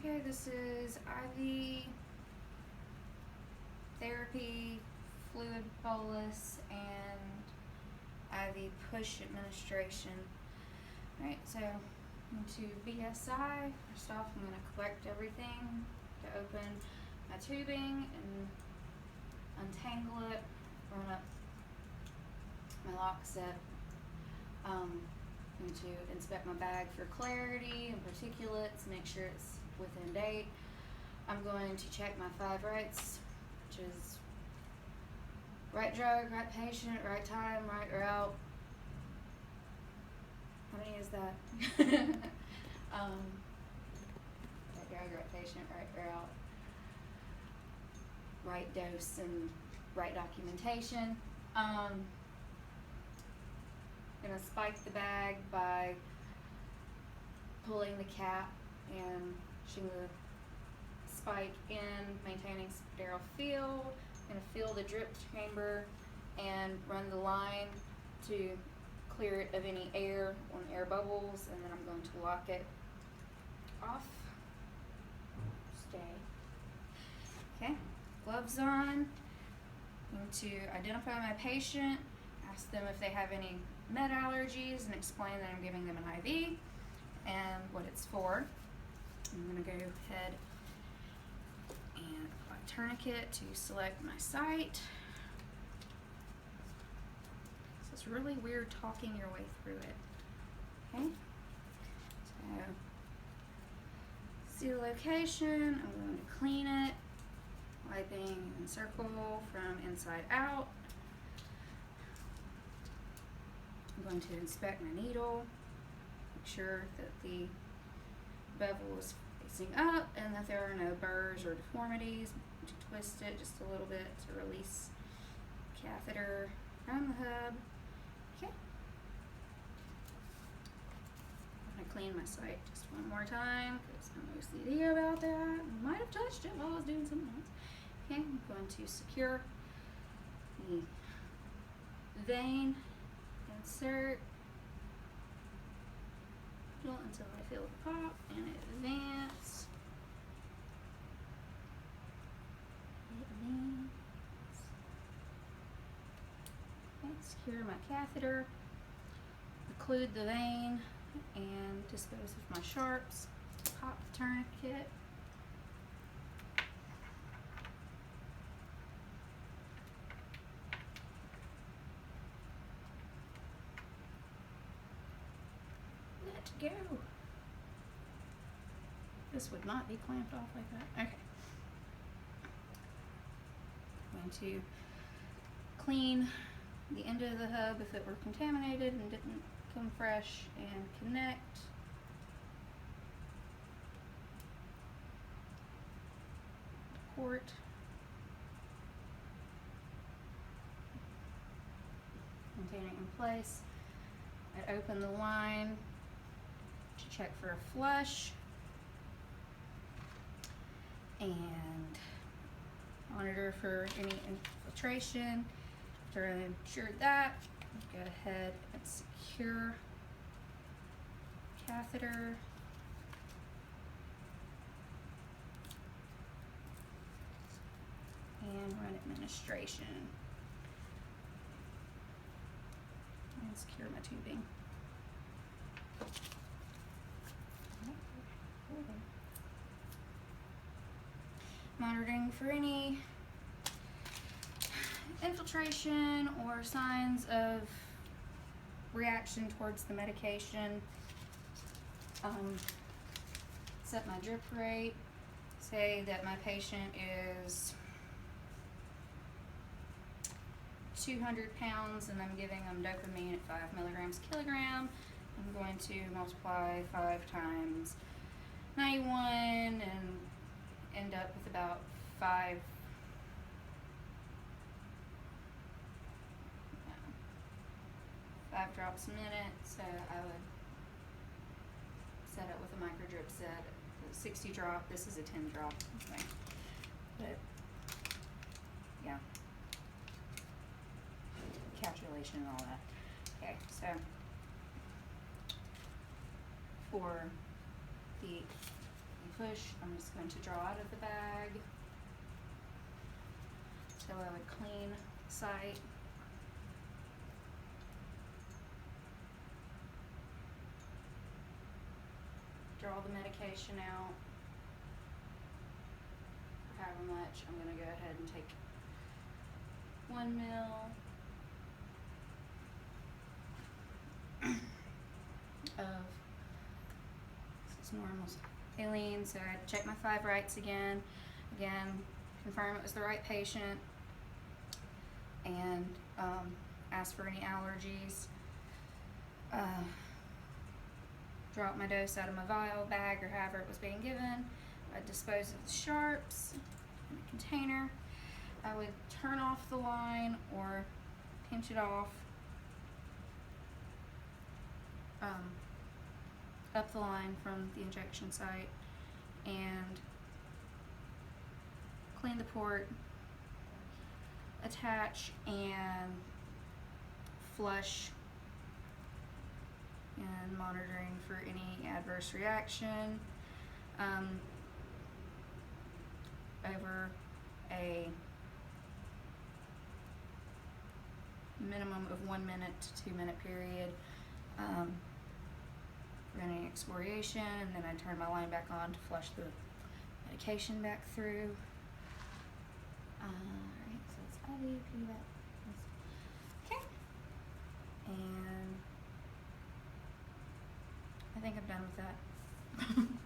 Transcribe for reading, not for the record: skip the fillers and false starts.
Okay, this is IV therapy, fluid bolus, and IV push administration. Alright, so into BSI. First off, I'm going to collect everything to open my tubing and untangle it, run up my lock set. Going to inspect my bag for clarity and particulates, make sure it's within date. I'm going to check my 5 rights, which is right drug, right patient, right time, right route. How many is that? Right drug, right patient, right route, right dose, and right documentation. Gonna spike the bag by pulling the cap and pushing the spike in, maintaining sterile fill. Gonna fill the drip chamber and run the line to clear it of any air or air bubbles, and then I'm going to lock it off. Stay. Okay, gloves on. Going to identify my patient, ask them if they have any med allergies, and explain that I'm giving them an IV and what it's for. I'm going to go ahead and apply a tourniquet to select my site. So it's really weird talking your way through it. Okay, so see the location. I'm going to clean it, wiping in circle from inside out. I'm going to inspect my needle, make sure that the bevel is facing up and that there are no burrs or deformities. To twist it just a little bit to release the catheter from the hub. Okay. I'm going to clean my site just one more time because I'm OCD about that. I might have touched it while I was doing something else. Okay, I'm going to secure the vein. Insert until I feel the pop and advance. Okay, secure my catheter, occlude the vein, and dispose of my sharps. Pop the tourniquet. Go. This would not be clamped off like that. Okay. I'm going to clean the end of the hub if it were contaminated and didn't come fresh, and connect. Port. Maintain it in place. I open the line to check for a flush and monitor for any infiltration. After I've ensured that, go ahead and secure catheter. And run administration. And secure my tubing. Monitoring for any infiltration or signs of reaction towards the medication. Set my drip rate. Say that my patient is 200 pounds and I'm giving them dopamine at 5 milligrams a kilogram. I'm going to multiply 5 times 91 and end up with about 5 drops a minute. So I would set it with a micro drip set. 60 drop. This is a 10 drop. Okay. But yeah, calculation and all that. Okay, so for the push, I'm just going to draw out of the bag. So I would clean site. Draw the medication out. However much, I'm going to go ahead and take 1 ml of this is normal saline. So I check my 5 rights again, confirm it was the right patient, and ask for any allergies. Draw out my dose out of my vial, bag, or however it was being given. I'd dispose of the sharps in a container. I would turn off the line or pinch it off up the line from the injection site and clean the port, attach, and flush, and monitoring for any adverse reaction over a minimum of 1 minute to 2 minute period. Running excoriation, and then I turn my line back on to flush the medication back through. Alright, so it's IV, piggy-back. Okay. And I think I'm done with that.